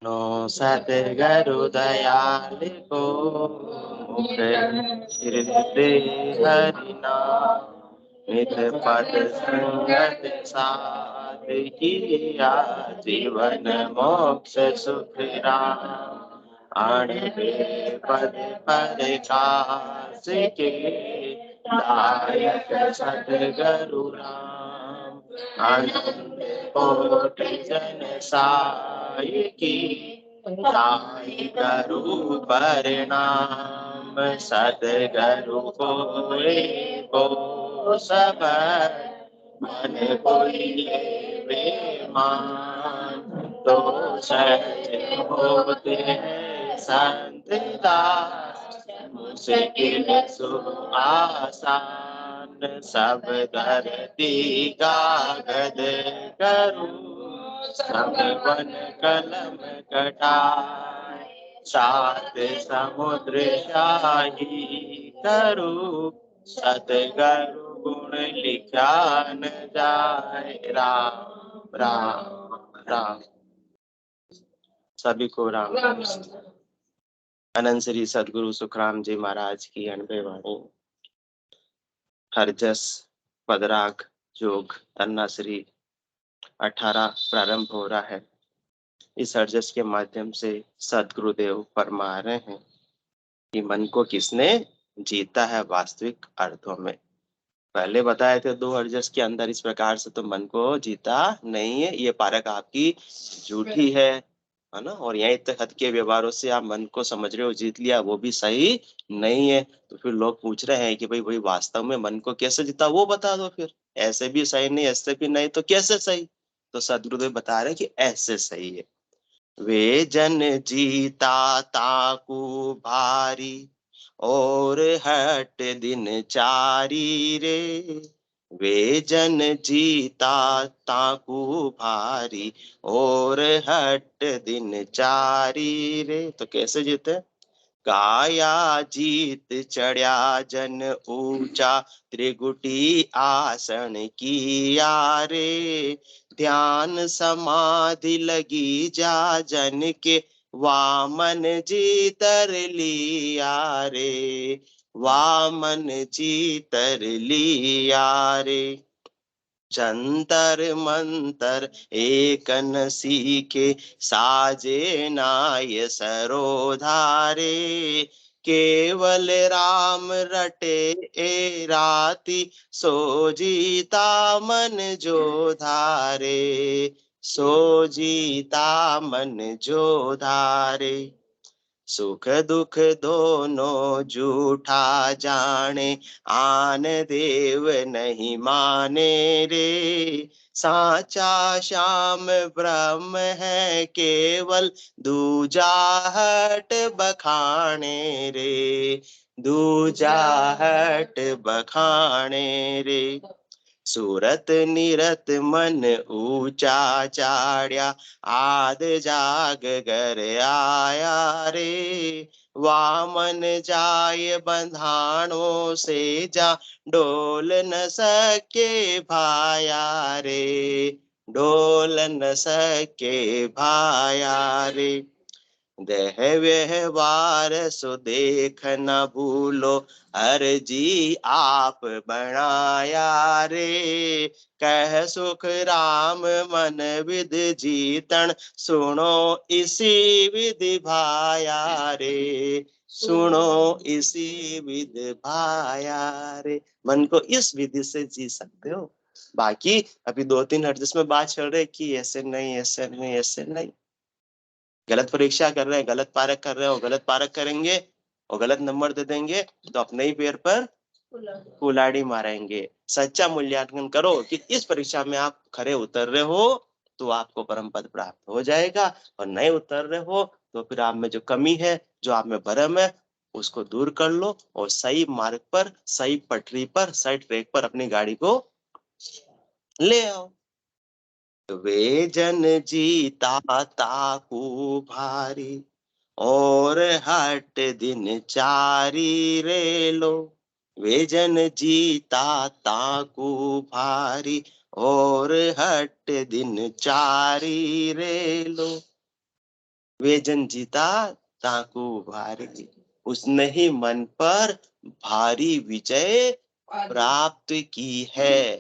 No सतगुरु दयाल को मुख हृदय हरि नाम नित पद संगत साथ किया जीवन मोक्ष सुख राम अणबे पद प्रकाश के दायक सतगुरु राम आनंद कोटि जन साई की साई करू परिणाम सतगुरु को सब मन कोई वे मान तो सच होते हैं संत दास मुश्किल सो आसान सब धरती कागज करूं सब वन कलम कटाए सात समुद्र शाही करूं सतगुरु गुण लिखा न जाए राम राम राम। सभी को राम अनंत श्री सदगुरु सुखराम जी महाराज की अनबे वाणी हरजस पदराग जोग तन्ना श्री 18 प्रारंभ हो रहा है। इस हरजस के माध्यम से सदगुरुदेव फरमा रहे हैं कि मन को किसने जीता है वास्तविक अर्थों में। पहले बताए थे 2 हरजस के अंदर इस प्रकार से तो मन को जीता नहीं है, ये पारक आपकी झूठी है ना। और यहीं तक हद के व्यवहारों से आप मन को समझ रहे हो जीत लिया, वो भी सही नहीं है। तो फिर लोग पूछ रहे हैं कि भाई वास्तव में मन को कैसे जीता, वो बता दो। फिर ऐसे भी सही नहीं, ऐसे भी नहीं, तो कैसे सही? तो सदगुरुदेव बता रहे हैं कि ऐसे सही है। वे जन जीता ताकू भारी और हट दिन चारी रे। वे जन जीता ताकू भारी और हट दिन चारी रे। तो कैसे जीते? गाया जीत चढ़या जन ऊंचा त्रिगुटी आसन किया रे। ध्यान समाधि लगी जा जन के वामन जी तर लिया रे। वामन जी तर लिया रे। जंतर मंतर एक न सीखे साजे नाय सरोधारे। केवल राम रटे ए राती सो जीता मन जो धारे। सो जीता मन जो धारे। सुख दुख दोनों जूठा जाने आन देव नहीं माने रे। साचा श्याम ब्रह्म है केवल दूजा हट बखाने रे। दूजा हट बखाने रे। सूरत निरत मन ऊंचा चाड़्या आद जाग घर आया रे। वामन जाय बंधानों से जा डोल न सके भाया रे। डोल न सके भाया रे। देह व्यवहार सो देख न भूलो हर जी आप बनाया रे। कह सुख राम मन विद जीतन सुनो इसी विधि भाया रे। सुनो इसी विधि भाया रे। मन को इस विधि से जी सकते हो। बाकी अभी 2-3 हर्ज में बात चल रही कि ऐसे नहीं ऐसे नहीं ऐसे नहीं। गलत परीक्षा कर रहे हैं, गलत पारक कर रहे हो, गलत पारक करेंगे और गलत नंबर दे देंगे तो अपने ही पैर पर कुल्हाड़ी मारेंगे। सच्चा मूल्यांकन करो कि इस परीक्षा में आप खरे उतर रहे हो तो आपको परम पद प्राप्त हो जाएगा, और नहीं उतर रहे हो तो फिर आप में जो कमी है, जो आप में भरम है, उसको दूर कर लो और सही मार्ग पर, सही पटरी पर, सही ट्रैक पर अपनी गाड़ी को ले आओ। वे जन जीता ताकू भारी और हट दिन चारी रे लो। वे जन जीता ताकू भारी और हट दिन चारी रे लो। वे जन जीता ताकू भारी, उसने ही मन पर भारी विजय प्राप्त की है।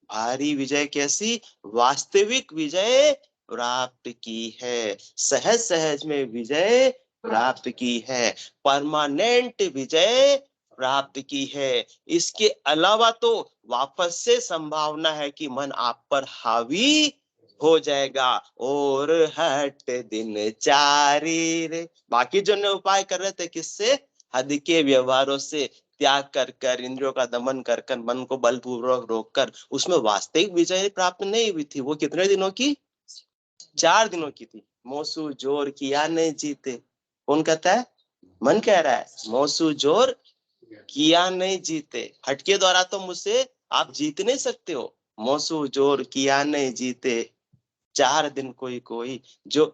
भारी विजय कैसी? वास्तविक विजय प्राप्त की है, सहज सहज में विजय प्राप्त की है, परमानेंट विजय प्राप्त की है। इसके अलावा तो वापस से संभावना है कि मन आप पर हावी हो जाएगा। और हट दिन चारी रे, बाकी जो ने उपाय कर रहे थे किससे? हद के व्यवहारों से त्याग कर कर, इंद्रियों का दमन कर कर, मन को बलपूर्वक रोक कर, उसमें वास्तविक विजय प्राप्त नहीं हुई थी। वो कितने दिनों की? 4 दिनों की थी। मोसू जोर किया नहीं जीते। कौन कहता है? मन कह रहा है मोसू जोर किया नहीं जीते। हटके द्वारा तो मुझसे आप जीत नहीं सकते हो। मोसू जोर किया नहीं जीते, 4 दिन कोई कोई जो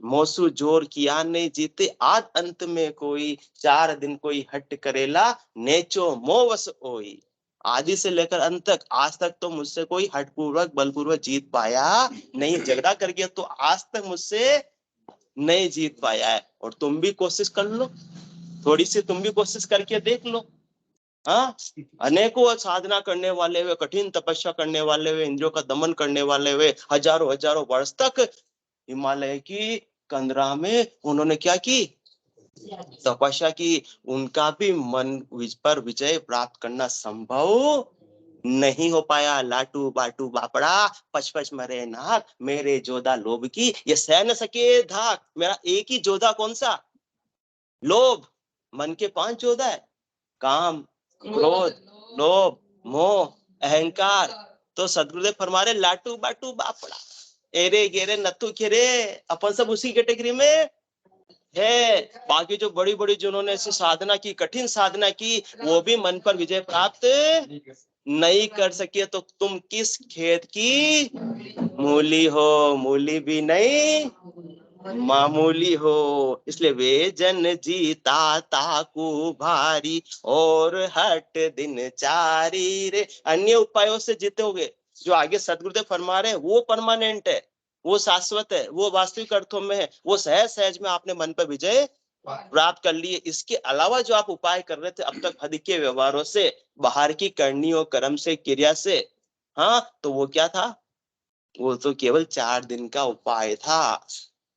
मोसू जोर किया नहीं जीते, आज अंत में कोई 4 दिन कोई हट करेला, नेचो मोवस ओई। आदि से लेकर अंत तक, आज तक तो मुझसे कोई हटपूर्वक बलपूर्वक जीत पाया नहीं। झगड़ा कर गया तो आज तक मुझसे नहीं जीत पाया है। और तुम भी कोशिश कर लो, थोड़ी सी तुम भी कोशिश करके देख लो। हाँ, अनेकों साधना करने वाले हुए, कठिन तपस्या करने वाले हुए, इंद्रियों का दमन करने वाले हुए, हजारों हजारों वर्ष तक हिमालय की कंदरा में उन्होंने क्या की? तपस्या की। उनका भी मन पर विजय प्राप्त करना संभव नहीं हो पाया। लाटू बाटू बापड़ा पच पच मरे नाक, मेरे जोधा लोभ की ये सह न सके धाक। मेरा एक ही जोधा कौन सा? लोभ। मन के 5 जोधा है, काम, क्रोध, लोभ, मोह, अहंकार। तो सदगुरुदेव फरमा रहे लाटू बाटू बापड़ा, एरे गेरे नत्थु खेरे, अपन सब उसी कैटेगरी में है। बाकी जो बड़ी बड़ी जिन्होंने ऐसी साधना की, कठिन साधना की, वो भी मन पर विजय प्राप्त नहीं कर सके। तो तुम किस खेत की मूली हो? मूली भी नहीं मामूली हो। इसलिए वे जन जीता ताकू भारी, और हट दिन चारी रे। अन्य उपायों से जीतोगे, जो आगे सदगुरुदेव फरमा रहे हैं वो परमानेंट है, वो शाश्वत है, वो वास्तविक अर्थों में है, वो सहज सहज में आपने मन पर विजय प्राप्त कर लिए। इसके अलावा जो आप उपाय कर रहे थे अब तक, हद के व्यवहारों से, बाहर की करनी और कर्म से, क्रिया से, हाँ, तो वो क्या था? वो तो केवल 4 दिन का उपाय था।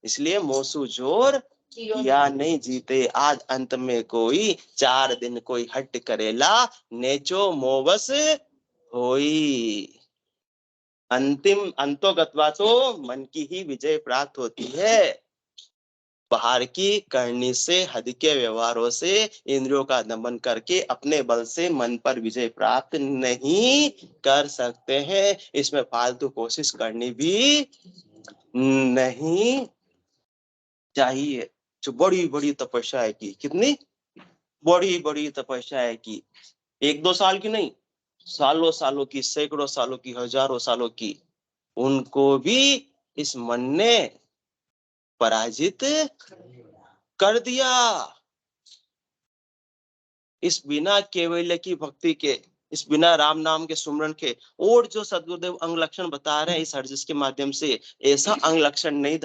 इसलिए मोसू जोर किया नहीं जीते, आज अंत में कोई 4 दिन कोई हट करेला, नेचो मोवस होई। अंतिम अंतोगत्वा तो मन की ही विजय प्राप्त होती है। बाहर की करनी से, हद के व्यवहारों से, इंद्रियों का दमन करके अपने बल से मन पर विजय प्राप्त नहीं कर सकते हैं। इसमें फालतू कोशिश करनी भी नहीं चाहिए। जो बड़ी बड़ी तपस्या की, कितनी बड़ी बड़ी तपस्या की, 1-2 साल की नहीं, सालों सालों की, सैकड़ों सालों की, हजारों सालों की, उनको भी इस मन ने पराजित कर दिया। इस बिना केवल्य की भक्ति के, इस बिना राम नाम के सुमरन के, और जो सदगुरुदेव अंग लक्षण बता रहे हैं इस हरजिस के माध्यम से, ऐसा अंग लक्षण नहीं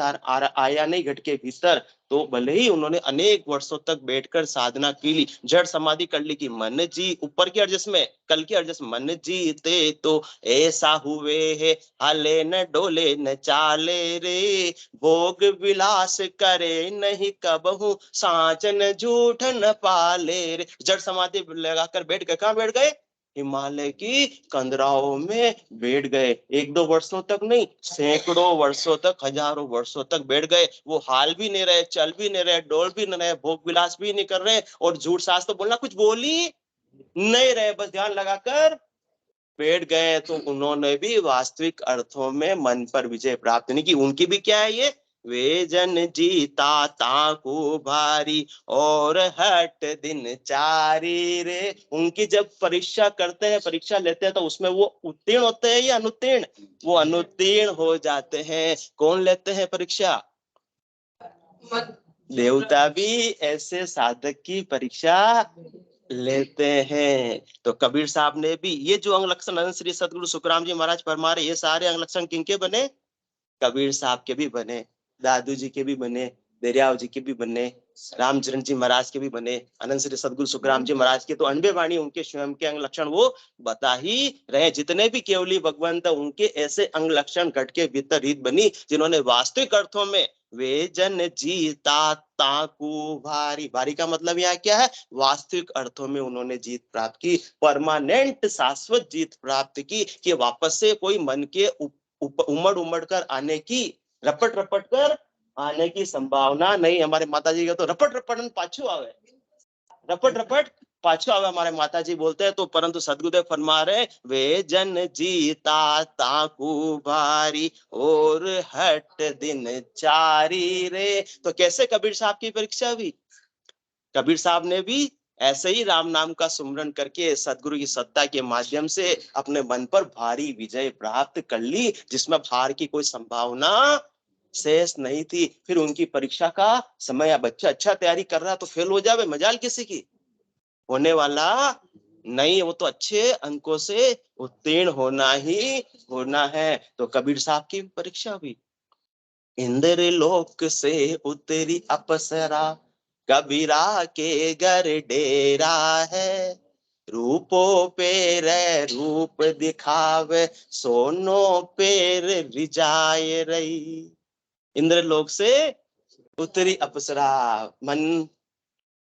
आया नहीं घट के भीतर, तो भले ही उन्होंने अनेक वर्षों तक बैठकर साधना की ली, जड़ समाधि कर ली कि मन जी, ऊपर के अर्जस में, कल के अर्जस, मन जीते तो ऐसा हुए है, हले न डोले न चाले रे, भोग विलास करे नहीं कबहू, साचन झूठ न पाले रे। जड़ समाधि लगाकर बैठ गए। कहाँ बैठ गए? हिमालय की कंदराओं में बैठ गए। 1-2 वर्षों तक नहीं, सैकड़ों वर्षों तक, हजारों वर्षों तक बैठ गए। वो हाल भी नहीं रहे, चल भी नहीं रहे, डोल भी नहीं रहे, भोग विलास भी नहीं कर रहे, और झूठ सास तो बोलना कुछ बोल ही नहीं रहे, बस ध्यान लगाकर बैठ गए। तो उन्होंने भी वास्तविक अर्थों में मन पर विजय प्राप्त नहीं की। उनकी भी क्या है ये? वे जन जीता ताकू भारी, और हट दिन चारी रे। उनकी जब परीक्षा करते हैं, परीक्षा लेते हैं, तो उसमें वो उत्तीर्ण होते हैं या अनुत्तीर्ण? वो अनुत्तीर्ण हो जाते हैं। कौन लेते हैं परीक्षा? देवता भी ऐसे साधक की परीक्षा लेते हैं। तो कबीर साहब ने भी ये जो अंग लक्षण अनंत श्री सदगुरु सुखराम जी महाराज फरमा रहे, ये सारे अंग लक्षण किनके बने? कबीर साहब के भी बने, दादू जी के भी बने, दरियाव जी के भी बने, रामचरण जी महाराज के भी बने, अनंत श्री सदगुरु सुखराम जी महाराज के तो अनबे वाणी उनके स्वयं के अंग लक्षण वो बता ही रहे। जितने भी केवली भगवंत उनके ऐसे अंग लक्षण घट के भीतर रीत बनी जिन्होंने वास्तविक अर्थों में वे जन जीता ताकू भारी, भारी का मतलब यहाँ क्या है, वास्तविक अर्थों में उन्होंने जीत प्राप्त की, परमानेंट शाश्वत जीत प्राप्त की, कि वापस से कोई मन के उमड़ उमड़ कर आने की, रपट रपट कर आने की संभावना नहीं। हमारे माता जी का तो रपट रपट पाछू आवे, रपट रपट पाछू आवे हमारे माता जी बोलते हैं। तो परंतु सदगुरुदेव फरमा रहे वे जन जीता ताकू भारी और हट दिन चारी रे। तो कैसे कबीर साहब की परीक्षा हुई, कबीर साहब ने भी ऐसे ही राम नाम का सुमरन करके सदगुरु की सत्ता के माध्यम से अपने मन पर भारी विजय प्राप्त कर ली, जिसमें हार की कोई संभावना शेष नहीं थी। फिर उनकी परीक्षा का समय, अब बच्चा अच्छा तैयारी कर रहा तो फेल हो जावे, मजाल किसी की, होने वाला नहीं, वो तो अच्छे अंकों से उत्तीर्ण होना ही होना है। तो कबीर साहब की परीक्षा भी, इंद्र लोक से उतरी अप्सरा कबीरा के घर डेरा है, रूपों पेर रूप दिखावे सोनो पेर रिजाए रही। इंद्र लोक से उतरी अप्सरा, मन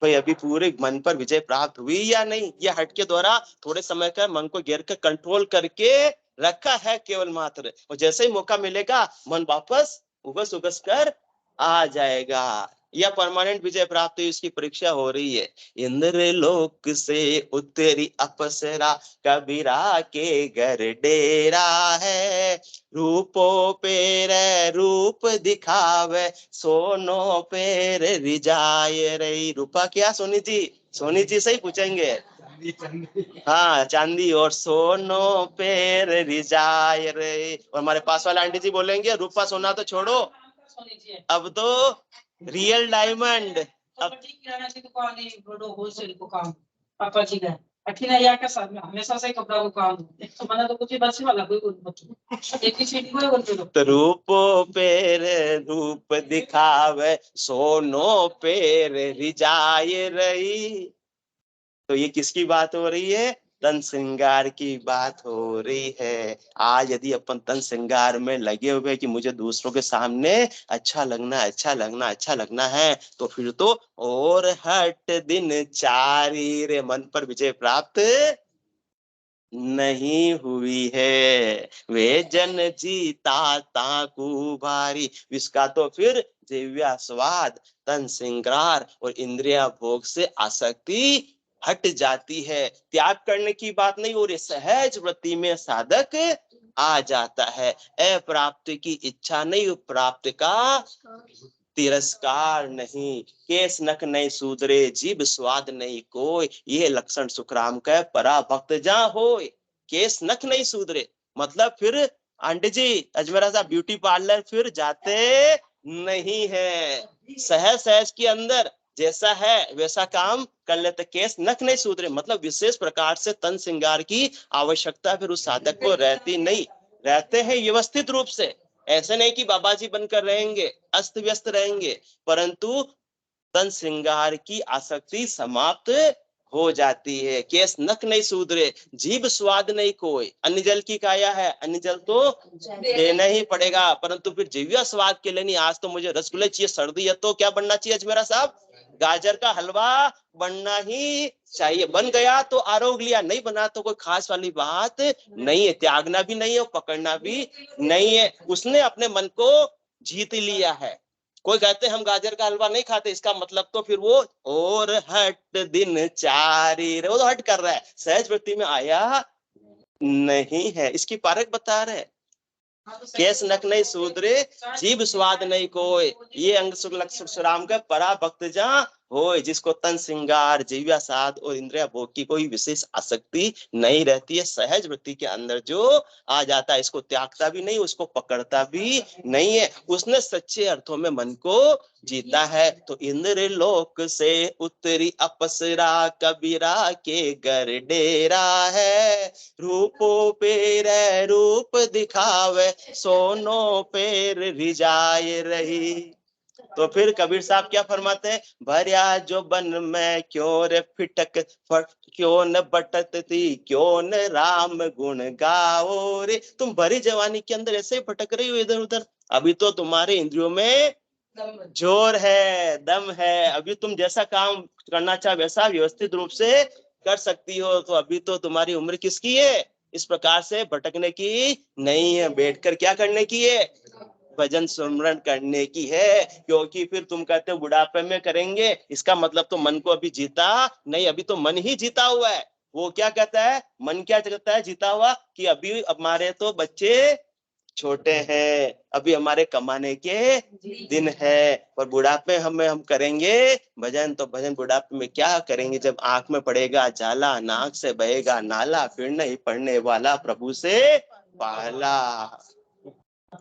भाई अभी पूरे मन पर विजय प्राप्त हुई या नहीं, यह हट के द्वारा थोड़े समय का मन को गिर कर कंट्रोल करके रखा है केवल मात्र, और जैसे ही मौका मिलेगा मन वापस उगस उगस कर आ जाएगा। यह परमानेंट विजय प्राप्त हुई, उसकी परीक्षा हो रही है। इंद्र लोक से उतरी अप्सरा कबीरा के घर डेरा है, रूपो पेर रूप दिखावे सोनो पेर रिजाए रही। रूपा क्या सोनी जी, सोनी जी से ही पूछेंगे, हाँ चांदी, और सोनो पेर रिजाए रही। और हमारे पास वाले आंटी जी बोलेंगे रूपा सोना तो छोड़ो, अब तो रियल डायमंड। अब पापा जी का अठीना या का साथ में हमेशा से कपड़ा को काम तो बना तो कुछ ही बस वाला कोई एक ही सीधी कोई बोलते तो रूपो पेर रूप दिखावे सोनो पेर रिजाए रही। तो ये किसकी बात हो रही है, तन श्रृंगार की बात हो रही है। आज यदि अपन तन श्रृंगार में लगे हुए कि मुझे दूसरों के सामने अच्छा लगना, अच्छा लगना, अच्छा लगना है, तो फिर तो और हट दिन चारी रे, मन पर विजय प्राप्त नहीं हुई है। वे जन जीता ताकू भारी, इसका तो फिर दिव्या स्वाद, तन श्रृंगार और इंद्रिया भोग से आसक्ति हट जाती है। त्याग करने की बात नहीं हो रही, सहज वृत्ति में साधक आ जाता है। अप्राप्त की इच्छा नहीं, प्राप्त का तिरस्कार नहीं, केस नख नहीं सूदरे जीभ स्वाद नहीं कोई, ये लक्षण सुखराम का परा भक्त जा होय। केस नख नहीं सूदरे मतलब फिर आंटी जी अजमेरा साहब ब्यूटी पार्लर फिर जाते नहीं है, सहज सहज के अंदर जैसा है वैसा काम कर लेते। केस नख नहीं सूदरे मतलब विशेष प्रकार से तन श्रृंगार की आवश्यकता फिर उस साधक को रहती नहीं, रहते हैं व्यवस्थित रूप से। ऐसे नहीं कि बाबा जी बनकर रहेंगे, अस्त व्यस्त रहेंगे, परंतु तन श्रृंगार की आसक्ति समाप्त हो जाती है। केस नख नहीं सूदरे जीभ स्वाद नहीं कोई, अन्य जल की काया है, अन्य जल तो देना ही पड़ेगा, परंतु फिर जीव्या स्वाद के लिए नहीं। आज तो मुझे रसगुल्ले चाहिए, सर्दी है तो क्या बनना चाहिए अजमेरा साहब, गाजर का हलवा बनना ही चाहिए। बन गया तो आरोग्य लिया, नहीं बना तो कोई खास वाली बात नहीं है। त्यागना भी नहीं है और पकड़ना भी नहीं है, उसने अपने मन को जीत लिया है। कोई कहते हम गाजर का हलवा नहीं खाते, इसका मतलब तो फिर वो और हट दिन चारी, वो तो हट कर रहा है, सहज वृत्ति में आया नहीं है। इसकी पारक बता रहे, केस नख नहीं सूद्रे जीभ स्वाद नहीं कोई, ये अंग सुराम का परा भक्त जा हो, जिसको तन श्रृंगार जीव्या साध और इंद्रिया भोग की कोई विशेष आसक्ति नहीं रहती है, सहज वृत्ति के अंदर जो आ जाता है, इसको त्यागता भी नहीं, उसको पकड़ता भी नहीं है, उसने सच्चे अर्थों में मन को जीता है। तो इंद्र लोक से उत्तरी अप्सरा कबीरा के घर डेरा है, रूपो पेर रूप दिखावे सोनो पेर रिजाए रही। तो फिर कबीर साहब क्या फरमाते हैं, भरिया जो बन में क्यों रे फिटक फट, क्यों न बटती, क्यों न राम गुण गाओ रे। तुम भरी जवानी के अंदर ऐसे ही भटक रही हो इधर उधर, अभी तो तुम्हारे इंद्रियों में जोर है, दम है, अभी तुम जैसा काम करना चाहे वैसा व्यवस्थित रूप से कर सकती हो, तो अभी तो तुम्हारी उम्र किसकी है, इस प्रकार से भटकने की नहीं है, बैठकर क्या करने की है, भजन सुमरन करने की है। क्योंकि फिर तुम कहते हो बुढ़ापे में करेंगे, इसका मतलब तो मन को अभी जीता नहीं, अभी तो मन ही जीता हुआ है। वो क्या कहता है, मन क्या कहता है जीता हुआ, कि अभी हमारे तो बच्चे छोटे हैं, अभी हमारे कमाने के दिन है, और बुढ़ापे हम करेंगे भजन, तो भजन बुढ़ापे में क्या करेंगे, जब आंख में पड़ेगा जाला, नाक से बहेगा नाला, फिर नहीं पड़ने वाला प्रभु से पाला।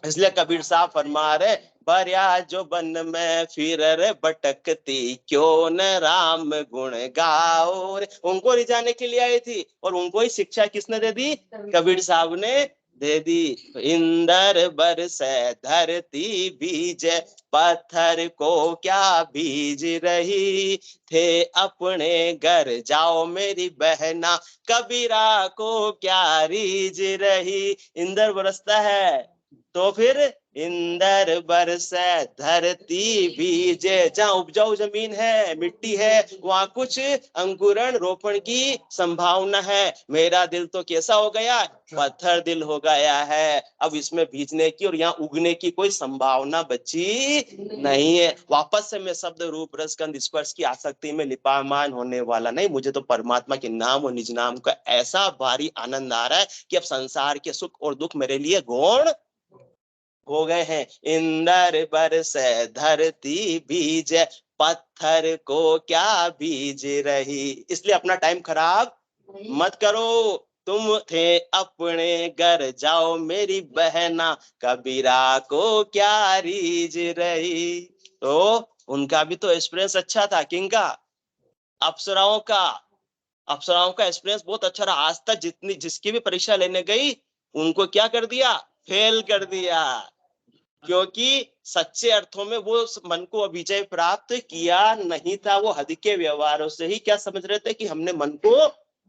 इसलिए कबीर साहब फरमा रहे, भरिया जो बन में फिर रे भटकती, क्यों न राम गुण गाओ रे। उनको रिझाने के लिए आई थी, और उनको ही शिक्षा किसने दे दी, कबीर साहब ने दे दी। इंदर बरसे धरती बीज, पत्थर को क्या बीज रही, थे अपने घर जाओ मेरी बहना, कबीरा को क्या रीज रही। इंदर बरसता है, तो फिर इंदर बरसे धरती बीज, जहाँ उपजाऊ जमीन है, मिट्टी है, वहां कुछ अंकुरण रोपण की संभावना है। मेरा दिल तो कैसा हो गया, पत्थर दिल हो गया है, अब इसमें भीजने की और यहाँ उगने की कोई संभावना बची नहीं है। वापस से मैं शब्द रूप रस गंध स्पर्श की आसक्ति में लिपामान होने वाला नहीं, मुझे तो परमात्मा के नाम और निज नाम का ऐसा भारी आनंद आ रहा है कि अब संसार के सुख और दुख मेरे लिए गौण हो गए हैं। इंदर बरसे धरती बीज, पत्थर को क्या बीज रही। इसलिए अपना टाइम खराब मत करो, तुम थे अपने घर जाओ मेरी बहना, कबीरा को क्या रीज रही। तो उनका भी तो एक्सपीरियंस अच्छा था, किनका, अप्सराओं का। अप्सराओं का एक्सपीरियंस बहुत अच्छा रहा, आज तक जितनी जिसकी भी परीक्षा लेने गई उनको क्या कर दिया, फेल कर दिया। क्योंकि सच्चे अर्थों में वो मन को विजय प्राप्त किया नहीं था, वो हद के व्यवहारों से ही क्या समझ रहे थे कि हमने मन को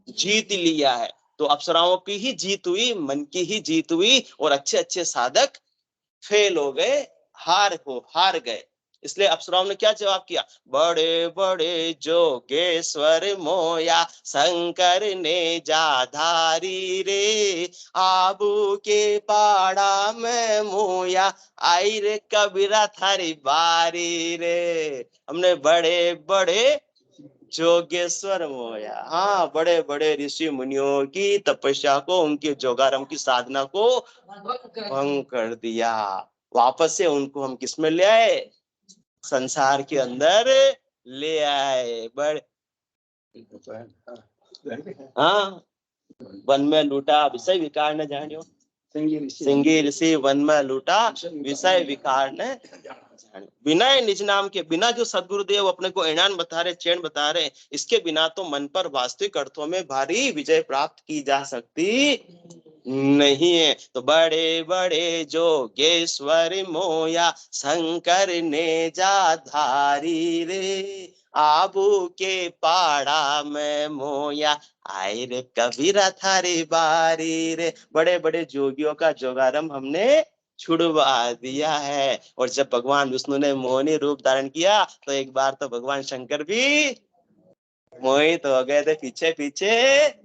जीत लिया है। तो अप्सराओं की ही जीत हुई, मन की ही जीत हुई, और अच्छे अच्छे साधक फेल हो गए, हार गए। इसलिए अप्सराओं ने क्या जवाब किया, बड़े बड़े जोगेश्वर मोया, शंकर ने जाधारी रे, आबू के पाड़ा में मोया, आई रे कबीरा थारी बारी रे। हमने बड़े बड़े जोगेश्वर मोया, हाँ, बड़े बड़े ऋषि मुनियों की तपस्या को, उनके जोगारम की साधना को भंग कर दिया। वापस से उनको हम किस में ले आए, संसार के अंदर ले आए। बड़े हाँ, वन में लूटा विषय विकार न जानियो, सिंगी ऋषि वन में लूटा विषय विकार न, बिना निज नाम के, बिना जो सदगुरुदेव अपने को एणान बता रहे, चैन बता रहे, इसके बिना तो मन पर वास्तविक अर्थों में भारी विजय प्राप्त की जा सकती नहीं है। तो बड़े बड़े जोगेश्वर मोया, शंकर ने जा धारी रे, आबू के पाड़ा में मोया, आए रे कबीरा थारी बारी रे। बड़े बड़े जोगियों का जोगारम हमने छुड़वा दिया है। और जब भगवान विष्णु ने मोहिनी रूप धारण किया, तो एक बार तो भगवान शंकर भी मोहित हो गए थे, पीछे पीछे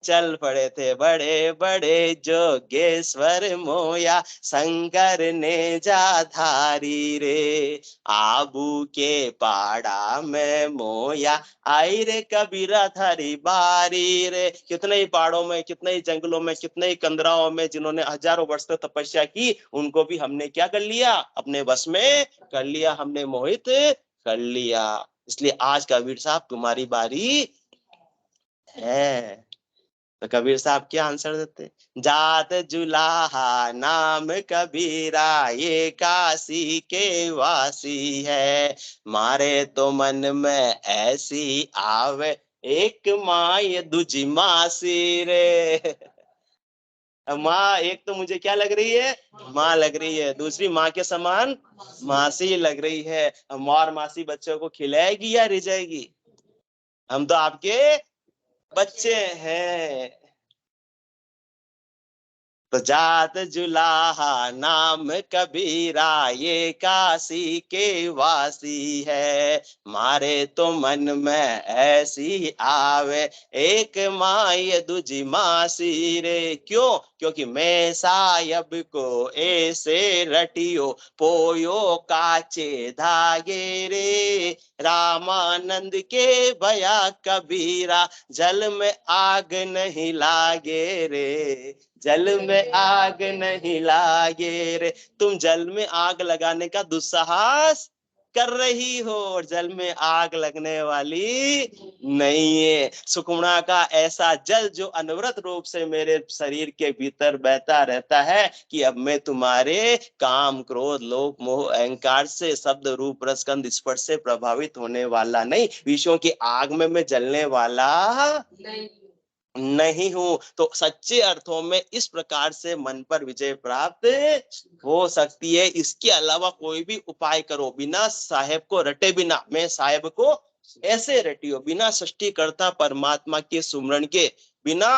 चल पड़े थे। बड़े बड़े जोगेश्वर मोया, शंकर ने जा धारी रे, आबू के पाड़ा में मोया, आई रे कबीरा थारी बारी रे। कितने ही पहाड़ों में, कितने ही जंगलों में, कितने ही कंदराओं में जिन्होंने हजारों वर्ष तक तपस्या की, उनको भी हमने क्या कर लिया, अपने वश में कर लिया, हमने मोहित कर लिया। इसलिए आज कबीर साहब तुम्हारी बारी है। तो कबीर साहब क्या आंसर देते, जात जुलाहा नाम कबीरा, ये काशी के वासी है, मारे तो मन में ऐसी आवे, एक माय दूजी मासी रे। माँ एक तो मुझे क्या लग रही है, माँ लग रही है, दूसरी माँ के समान मासी लग रही है। अब माँ और मासी बच्चों को खिलाएगी या रिझाएगी? हम तो आपके बच्चे हैं। तो जात जुलाहा नाम कबीरा, ये काशी के वासी है। मारे तो मन में ऐसी आवे, एक माय दूजी मासी रे। क्यों? क्योंकि मैं सायब को ऐसे रटियो, पोयो काचे धागे रे। रामानंद के भया कबीरा, जल में आग नहीं लागे रे, जल में आग नहीं लागे रे। तुम जल में आग लगाने का दुस्साहस कर रही हो, और जल में आग लगने वाली नहीं है। सुखमणा का ऐसा जल जो अनवरत रूप से मेरे शरीर के भीतर बहता रहता है, कि अब मैं तुम्हारे काम क्रोध लोभ मोह अहंकार से, शब्द रूप रस गंध स्पर्श से प्रभावित होने वाला नहीं, विषयों की आग में मैं जलने वाला नहीं हूं। तो सच्चे अर्थों में इस प्रकार से मन पर विजय प्राप्त हो सकती है। इसके अलावा कोई भी उपाय करो, बिना साहेब को रटे बिना, मैं साहेब को ऐसे रटियो, बिना सृष्टिकर्ता परमात्मा के सुमरण के, बिना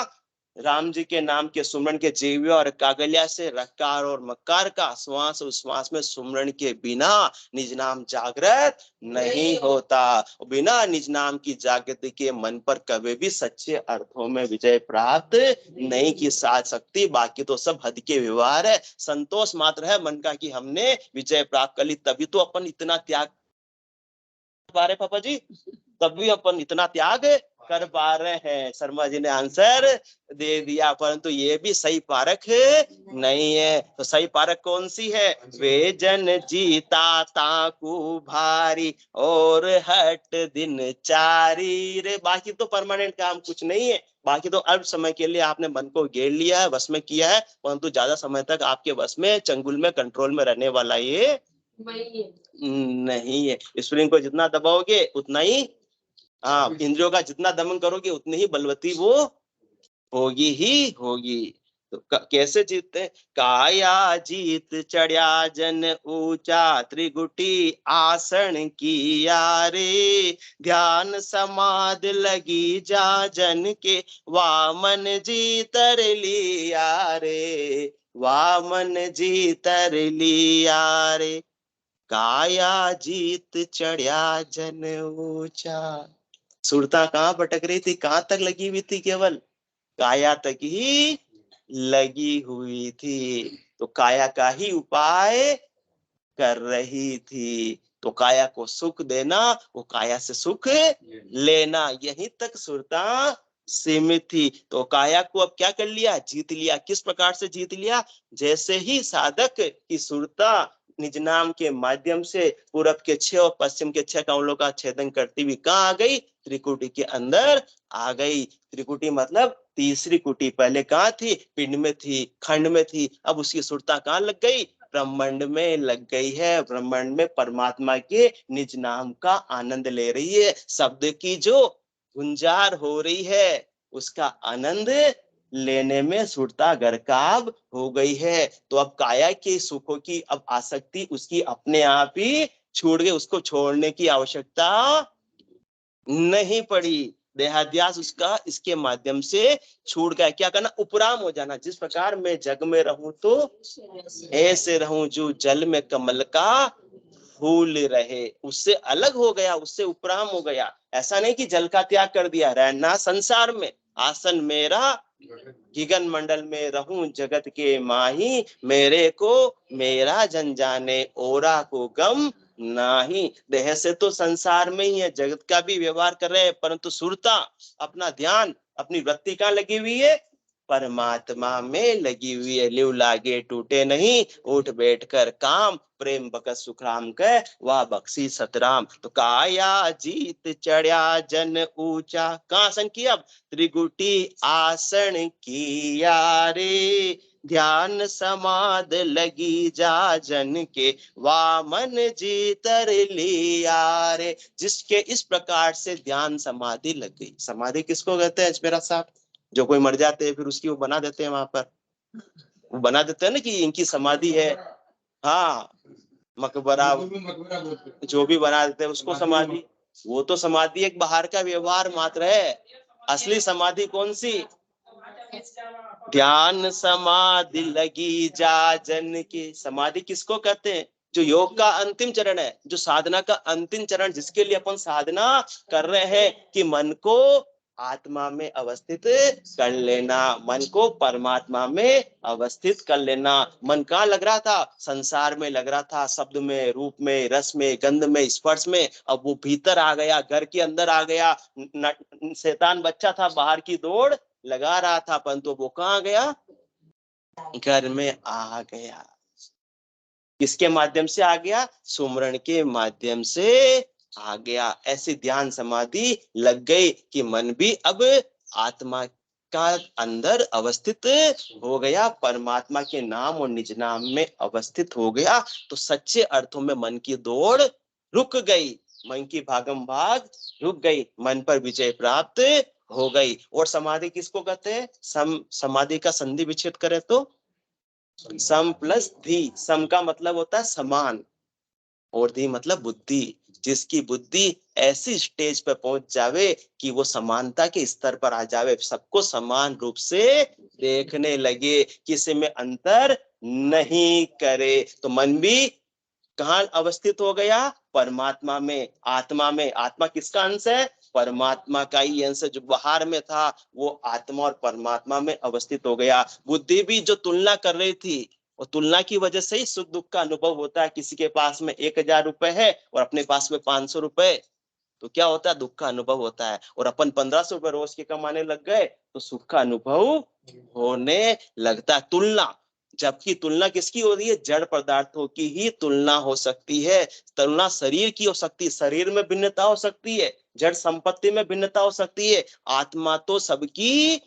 राम जी के नाम के सुमरण के, जीव्य और कागलिया से रकार और मकार का श्वास उश्वास में सुमरण के बिना निज नाम जागृत नहीं होता। बिना निज नाम की जागृति के मन पर कभी भी सच्चे अर्थों में विजय प्राप्त नहीं की सकती। बाकी तो सब हद के व्यवहार है, संतोष मात्र है मन का कि हमने विजय प्राप्त कर ली। तभी तो अपन इतना त्याग पा रहे पापा जी, तभी अपन इतना त्याग कर पा रहे हैं। शर्मा जी ने आंसर दे दिया, परंतु ये भी सही पारख नहीं है। तो सही पारख कौन सी है? वे जन जीता ताकू भारी, और हट दिन चारी रे। बाकी तो परमानेंट काम कुछ नहीं है, बाकी तो अल्प समय के लिए आपने मन को घेर लिया है, वश में किया है, परंतु ज्यादा समय तक आपके वश में, चंगुल में, कंट्रोल में रहने वाला ये नहीं है। स्प्रिंग को जितना दबाओगे उतना ही, हाँ, इंद्रियों का जितना दमन करोगे उतनी ही बलवती वो होगी ही होगी। तो कैसे जीतते हैं? काया जीत चढ़िया जन ऊंचा, त्रिगुटी आसन किया रे। ध्यान समाधि लगी जा जन के, वामन जी तर लिया रे, वामन जी तर लिया रे। काया जीत चढ़िया जन ऊंचा। सुरता कहाँ भटक रही थी, कहाँ तक लगी हुई थी? केवल काया तक ही लगी हुई थी। तो काया का ही उपाय कर रही थी। तो काया को सुख देना, वो काया से सुख लेना, यहीं तक सुरता सीमित थी। तो काया को अब क्या कर लिया? जीत लिया। किस प्रकार से जीत लिया? जैसे ही साधक की सुरता निज नाम के माध्यम से पूरब के 6 और पश्चिम के 6 कमलों का छेदन करती हुई कहाँ आ गई? त्रिकुटी के अंदर आ गई। त्रिकुटी मतलब तीसरी कुटी। पहले कहाँ थी? पिंड में थी, खंड में थी। अब उसकी सुरता कहाँ लग गई? ब्रह्मांड में लग गई है। ब्रह्मांड में परमात्मा के निज नाम का आनंद ले रही है। शब्द की जो गुंजार हो रही है, उसका आनंद लेने में सुरता गर्काब हो गई है। तो अब काया के सुखों की अब आसक्ति उसकी अपने आप ही छूट गई, उसको छोड़ने की आवश्यकता नहीं पड़ी। देहाध्यास उसका इसके माध्यम से छूट गया। क्या करना? उपराम हो जाना। जिस प्रकार मैं जग में रहूं तो ऐसे रहूं, जो जल में कमल का फूल रहे, उससे अलग हो गया, उससे उपराम हो गया। ऐसा नहीं कि जल का त्याग कर दिया, रहना संसार में, आसन मेरा गगन मंडल में रहूं जगत के माही, मेरे को मेरा जन जाने ओरा को गम नाही। देह से तो संसार में ही है, जगत का भी व्यवहार कर रहे हैं, परंतु सुरता, अपना ध्यान, अपनी वृत्ति कहाँ लगी हुई है? परमात्मा में लगी हुई है। लिव लागे टूटे नहीं, उठ बैठ कर काम, प्रेम बकत सुखराम कह वाह बख्शी सतराम। तो काया जीत चढ़िया जन ऊंचा, कहाँ आसन किया? त्रिगुटी आसन किया रे। ध्यान समाध लगी जा जन के, वामन जी तर लिया रे। जिसके इस प्रकार से ध्यान समाधि लग गई। समाधि किसको कहते हैं मेरा साहब? जो कोई मर जाते हैं फिर उसकी वो बना देते हैं वहां पर, वो बना देते हैं ना कि इनकी समाधि है, हाँ मकबरा जो भी बना देते हैं उसको समाधि। वो तो समाधि एक बाहर का व्यवहार मात्र है। असली समाधि कौन सी? ध्यान समाधि लगी जा जन की। समाधि किसको कहते हैं? जो योग का अंतिम चरण है, जो साधना का अंतिम चरण, जिसके लिए अपन साधना कर रहे हैं कि मन को आत्मा में अवस्थित कर लेना, मन को परमात्मा में अवस्थित कर लेना। मन कहाँ लग रहा था? संसार में लग रहा था, शब्द में, रूप में, रस में, गंध में, स्पर्श में। अब वो भीतर आ गया, घर के अंदर आ गया। शैतान बच्चा था, बाहर की दौड़ लगा रहा था, परंतु वो कहाँ गया? घर में आ गया। किसके माध्यम से आ गया? सुमरण के माध्यम से आ गया। ऐसी ध्यान समाधि लग गई कि मन भी अब आत्मा का अंदर अवस्थित हो गया, परमात्मा के नाम और निज नाम में अवस्थित हो गया। तो सच्चे अर्थों में मन की दौड़ रुक गई, मन की भागम भाग रुक गई, मन पर विजय प्राप्त हो गई। और समाधि किसको कहते हैं? समाधि का संधि विच्छेद करें तो सम प्लस धी। सम का मतलब होता है समान, और धी मतलब बुद्धि। जिसकी बुद्धि ऐसी स्टेज पर पहुंच जावे कि वो समानता के स्तर पर आ जावे, सबको समान रूप से देखने लगे, किसी में अंतर नहीं करे, तो मन भी कहाँ अवस्थित हो गया? परमात्मा में, आत्मा में। आत्मा किसका अंश है? परमात्मा का ही अंश है। जो बाहर में था वो आत्मा और परमात्मा में अवस्थित हो गया। बुद्धि भी जो तुलना कर रही थी, और तुलना की वजह से ही सुख दुख का अनुभव होता है। किसी के पास में 1000 रुपए है और अपने पास में 500 रुपए, तो क्या होता है? दुख का अनुभव होता है। और अपन 1500 रुपए रोज के कमाने लग गए तो सुख का अनुभव होने लगता है। तुलना, जबकि तुलना किसकी हो रही है? जड़ पदार्थों की ही तुलना हो सकती है। तुलना शरीर की हो सकती है, शरीर में भिन्नता हो सकती है, जड़ संपत्ति में भिन्नता हो सकती है। आत्मा तो सबकी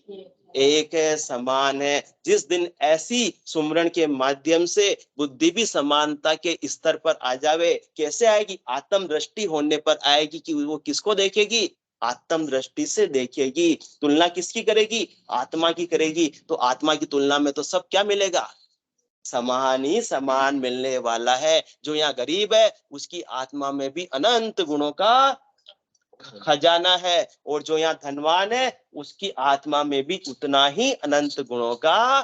एक है, समान है। जिस दिन ऐसी सुमरण के माध्यम से बुद्धि भी समानता के स्तर पर आ जावे, कैसे आएगी? आत्म दृष्टि होने पर आएगी कि वो किसको देखेगी? आत्म दृष्टि से देखेगी। तुलना किसकी करेगी? आत्मा की करेगी। तो आत्मा की तुलना में तो सब क्या मिलेगा? समान ही समान मिलने वाला है। जो यहाँ गरीब है उसकी आत्मा में भी अनंत गुणों का खजाना है, और जो यहाँ धनवान है उसकी आत्मा में भी उतना ही अनंत गुणों का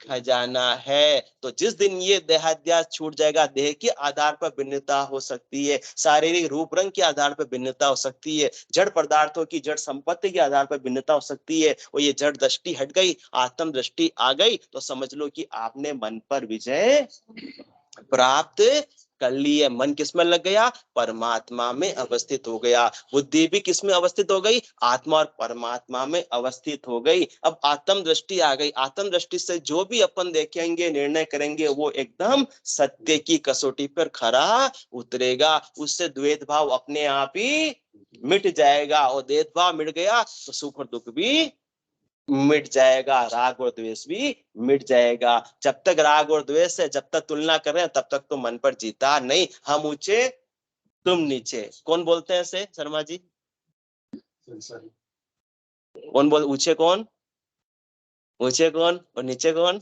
खजाना है। तो जिस दिन ये देहाध्यास छूट जाएगा, देह के आधार पर भिन्नता हो सकती है, शारीरिक रूप रंग के आधार पर भिन्नता हो सकती है, जड़ पदार्थों की, जड़ संपत्ति के आधार पर भिन्नता हो सकती है, और ये जड़ दृष्टि हट गई, आत्म दृष्टि आ गई, तो समझ लो कि आपने मन पर विजय प्राप्त कर ली है। मन किसमें लग गया? परमात्मा में अवस्थित हो गया। बुद्धि भी किसमें अवस्थित हो गई? आत्मा और परमात्मा में अवस्थित हो गई। अब आत्म दृष्टि आ गई। आत्म दृष्टि से जो भी अपन देखेंगे, निर्णय करेंगे, वो एकदम सत्य की कसौटी पर खरा उतरेगा। उससे द्वैत भाव अपने आप ही मिट जाएगा, और द्वैत भाव मिट गया तो सुख और दुख भी मिट जाएगा, राग और द्वेष भी मिट जाएगा। जब तक राग और द्वेष है, जब तक तुलना कर रहे हैं, तब तक तो मन पर जीता नहीं। हम ऊंचे तुम नीचे। कौन बोलते हैं ऐसे शर्मा जी? कौन बोल? ऊंचे कौन? ऊंचे कौन और नीचे कौन?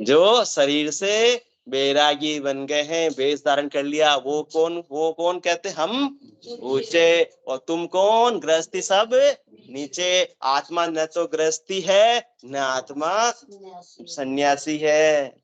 जो शरीर से बैरागी बन गए हैं, वेश धारण कर लिया, वो कौन? वो कौन कहते? हम ऊंचे। और तुम कौन? गृहस्थी सब नीचे। आत्मा न तो गृहस्थी है, न आत्मा सन्यासी है।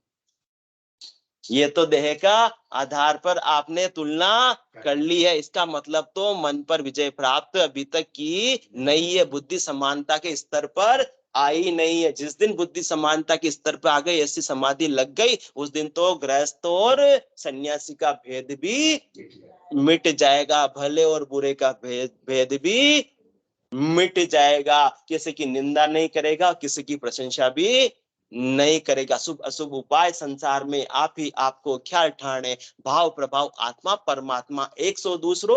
ये तो देह का आधार पर आपने तुलना कर ली है। इसका मतलब तो मन पर विजय प्राप्त अभी तक की नहीं है, बुद्धि समानता के स्तर पर आई नहीं है। जिस दिन बुद्धि समानता के स्तर पर आ गई, ऐसी समाधि लग गई, उस दिन तो गृहस्थ और सन्यासी का भेद भी मिट जाएगा, भले और बुरे का भेद भी मिट जाएगा। किसी की निंदा नहीं करेगा, किसी की प्रशंसा भी नहीं करेगा। शुभ अशुभ उपाय संसार में आप ही आपको ख्याल ठाणे, भाव प्रभाव आत्मा परमात्मा एक सौ दूसरो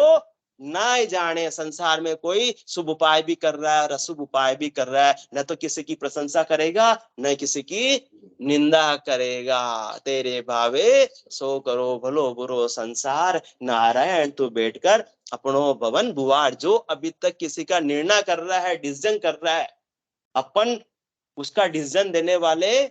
ना जाने। संसार में कोई शुभ उपाय भी कर रहा है और अशुभ उपाय भी कर रहा है, न तो किसी की प्रशंसा करेगा, न किसी की निंदा करेगा। तेरे भावे सो करो भलो बुरो संसार, नारायण तू बैठकर अपनो भवन बुवार। जो अभी तक किसी का निर्णय कर रहा है, डिसीजन कर रहा है, अपन उसका डिसीजन देने वाले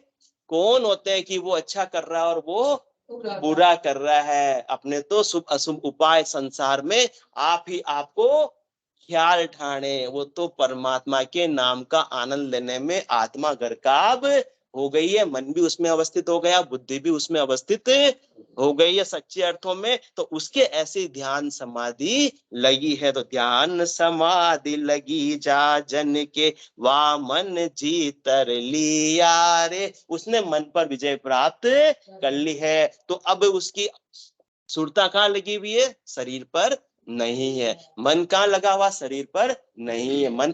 कौन होते हैं कि वो अच्छा कर रहा है और वो बुरा कर रहा है। अपने तो शुभ अशुभ उपाय संसार में आप ही आपको ख्याल ठाणे, वो तो परमात्मा के नाम का आनंद लेने में आत्मा गर्काब हो गई है, मन भी उसमें अवस्थित हो गया, बुद्धि भी उसमें अवस्थित हो गई है सच्चे अर्थों में। तो उसके ऐसी ध्यान समाधि लगी है। तो ध्यान समाधि लगी जा जन के, वामन जीतर लिया रे, उसने मन पर विजय प्राप्त कर ली है। तो अब उसकी सुरता कहाँ लगी हुई है? शरीर पर नहीं है। मन कहाँ लगा हुआ? शरीर पर नहीं है। मन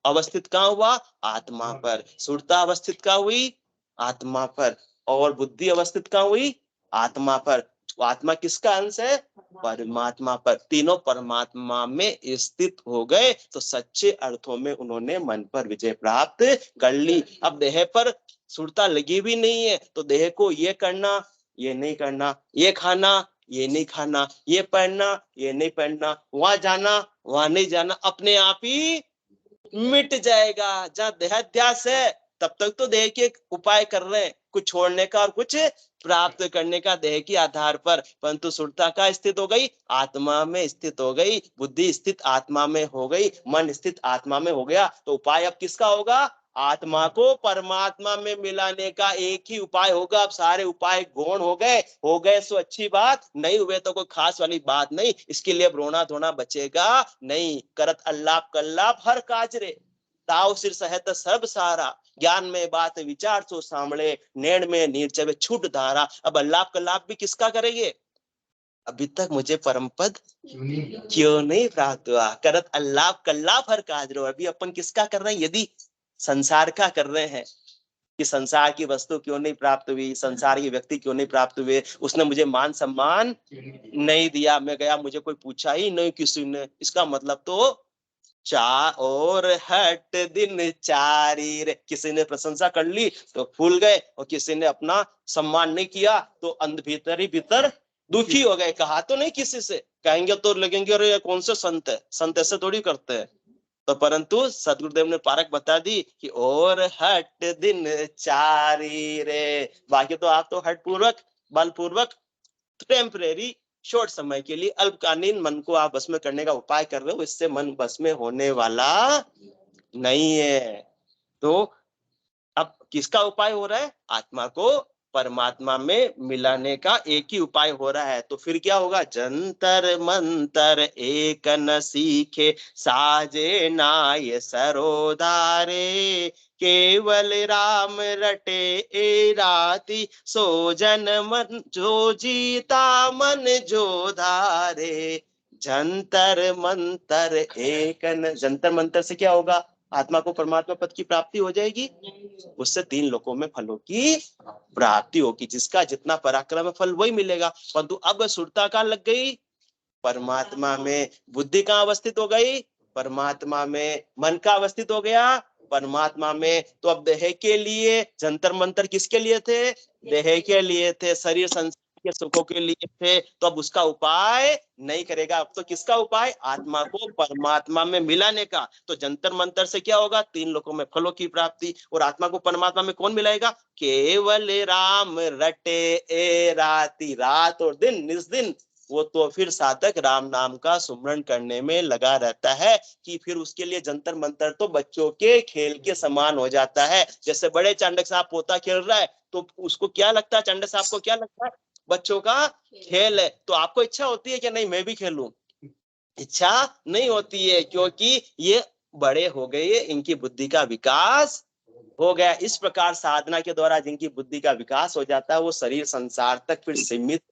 अवस्थित कहाँ हुआ? आत्मा पर। सुरता अवस्थित कहाँ हुई? आत्मा पर। और बुद्धि अवस्थित कहाँ हुई? आत्मा पर। आत्मा किसका अंश है? परमात्मा पर। तीनों परमात्मा में स्थित हो गए तो सच्चे अर्थों में उन्होंने मन पर विजय प्राप्त कर ली। अब देह पर सुरता लगी भी नहीं है तो देह को ये करना, ये नहीं करना, ये खाना, ये नहीं खाना, ये पहनना, ये नहीं पहनना, वहां जाना, वहां नहीं जाना, अपने आप ही मिट जाएगा। जहां देहाध्यास है तब तक तो देह के उपाय कर रहे हैं, कुछ छोड़ने का और कुछ प्राप्त करने का देह के आधार पर। परंतु सुरता का स्थित हो गई, आत्मा में स्थित हो गई, बुद्धि स्थित आत्मा में हो गई, मन स्थित आत्मा में हो गया। तो उपाय अब किसका होगा? आत्मा को परमात्मा में मिलाने का एक ही उपाय होगा। अब सारे उपाय गौण हो गए सो अच्छी बात, नहीं हुए तो कोई खास वाली बात नहीं। इसके लिए रोना धोना बचेगा नहीं। करत अल्लाप कल्लाप हर काज रे, ताव सिर सहत सर्व सारा, ज्ञान में बात विचार सो सामले, नैण में नीर चवे छूट धारा। अब अल्लाप कल्लाप भी किसका करेंगे? अभी तक मुझे परम पद क्यों नहीं प्राप्त हुआ? करत अल्लाप कल्लाप हर काज रो। अभी अपन किसका कर रहे हैं? यदि संसार का कर रहे हैं कि संसार की वस्तु क्यों नहीं प्राप्त हुई, संसार के व्यक्ति क्यों नहीं प्राप्त हुए, उसने मुझे मान सम्मान नहीं दिया, मैं गया मुझे कोई पूछा ही नहीं किसी ने, इसका मतलब तो चा और हट दिन चारी रे। किसी ने प्रशंसा कर ली तो फूल गए और किसी ने अपना सम्मान नहीं किया तो अंध भीतर ही भीतर दुखी हो गए। कहा तो नहीं किसी से, कहेंगे तो लगेंगे अरे कौन से संत है, संत ऐसे थोड़ी करते हैं। तो परंतु सदगुरुदेव ने पारक बता दी कि और हट दिन चारी रे। बाकी तो आप तो हट पूर्वक बलपूर्वक टेम्परेरी शॉर्ट समय के लिए अल्पकालीन मन को आप बस में करने का उपाय कर रहे हो, इससे मन बस में होने वाला नहीं है। तो अब किसका उपाय हो रहा है? आत्मा को परमात्मा में मिलाने का एक ही उपाय हो रहा है। तो फिर क्या होगा? जंतर मंतर एक न सीखे, साजे नाय सरोदारे, केवल राम रटे ए राती, सो जन मन जो जीता मन जो धारे। जंतर मंतर एक न, जंतर मंतर से क्या होगा? आत्मा को परमात्मा पद की प्राप्ति हो जाएगी, उससे तीन लोकों में फलों की प्राप्ति होगी। जिसका जितना पराक्रम है फल वही मिलेगा। परंतु अब सुरता कहाँ लग गई? परमात्मा में। बुद्धि कहाँ अवस्थित हो गई? परमात्मा में। मन का अवस्थित हो गया परमात्मा में। तो अब देह के लिए जंतर मंतर किसके लिए थे? देह के लिए थे, शरीर संसार के सुखों के लिए थे। तो अब उसका उपाय नहीं करेगा। अब तो किसका उपाय? आत्मा को परमात्मा में मिलाने का। तो जंतर मंतर से क्या होगा? तीन लोकों में फलों की प्राप्ति। और आत्मा को परमात्मा में कौन मिलाएगा? केवल राम रटे ए राती, रात और दिन निस दिन वो तो फिर साधक राम नाम का सुमरण करने में लगा रहता है कि फिर उसके लिए जंतर मंतर तो बच्चों के खेल के समान हो जाता है। जैसे बड़े चांडक साहब पोता खेल रहा है तो उसको क्या लगता है? चांडक साहब को क्या लगता है? बच्चों का खेल है। तो आपको इच्छा होती है कि नहीं मैं भी खेलूं? इच्छा नहीं होती है, क्योंकि ये बड़े हो गए, इनकी बुद्धि का विकास हो गया। इस प्रकार साधना के द्वारा जिनकी बुद्धि का विकास हो जाता है वो शरीर संसार तक फिर सीमित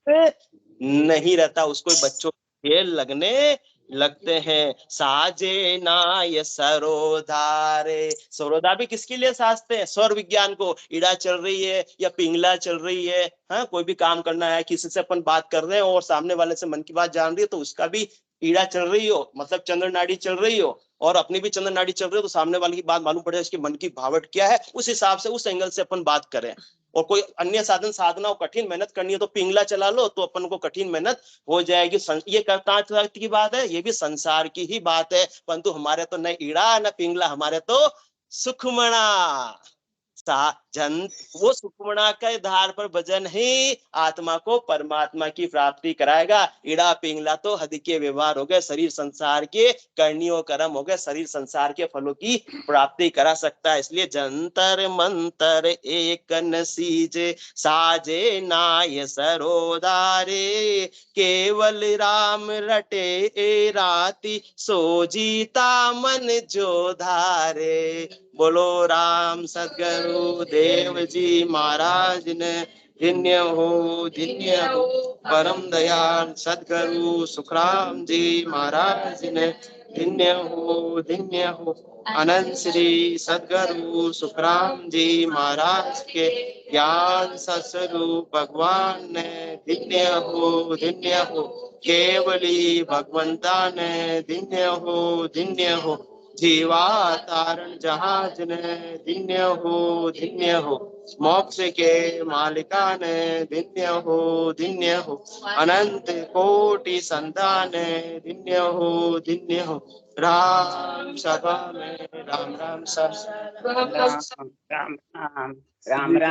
नहीं रहता, उसको बच्चों खेल लगने लगते हैं। साजे नाय सरोधारे, सरोदा भी किसके लिए साजते हैं? स्वर विज्ञान को। ईड़ा चल रही है या पिंगला चल रही है, हाँ कोई भी काम करना है, किसी से अपन बात कर रहे हैं और सामने वाले से मन की बात जान रही है तो उसका भी ईड़ा चल रही हो, मतलब चंद्र नाड़ी चल रही हो, और अपनी भी चंद्र नाड़ी चल रही हो, तो सामने वाले की बात मालूम पड़े उसके मन की भावट क्या है, उस हिसाब से उस एंगल से अपन बात करें। और कोई अन्य साधन साधना हो, कठिन मेहनत करनी है तो पिंगला चला लो तो अपन को कठिन मेहनत हो जाएगी। ये कहाँ की बात है? ये भी संसार की ही बात है। परंतु हमारे तो न ईड़ा न पिंगला, हमारे तो सुखमणा। जन वो सुकुमणा के धार पर भजन ही आत्मा को परमात्मा की प्राप्ति कराएगा। इड़ा पिंगला तो हद के व्यवहार हो गए, शरीर संसार के कर्णियों कर्म हो गए, शरीर संसार के फलों की प्राप्ति करा सकता है। इसलिए जंतर मंतर एक न सीजे, साजे नाय सरोदारे, केवल राम रटे राती, सो जीता मन जो धारे। बोलो राम सदगुरु देव जी महाराज ने, धन्य हो परम दयाल सदगुरु सुखराम जी महाराज ने, धन्य हो अनंत श्री सदगुरु सुखराम जी महाराज के ज्ञान सत्स्वरूप भगवान ने, धन्य हो केवली भगवंता ने, धन्य हो जीवा तारण जहाज ने, धन्य हो मोक्ष के मालिका ने, धन्य हो अनंत कोटि संतान ने, धन्य हो राम सभा में राम राम सब राम राम राम राम राम।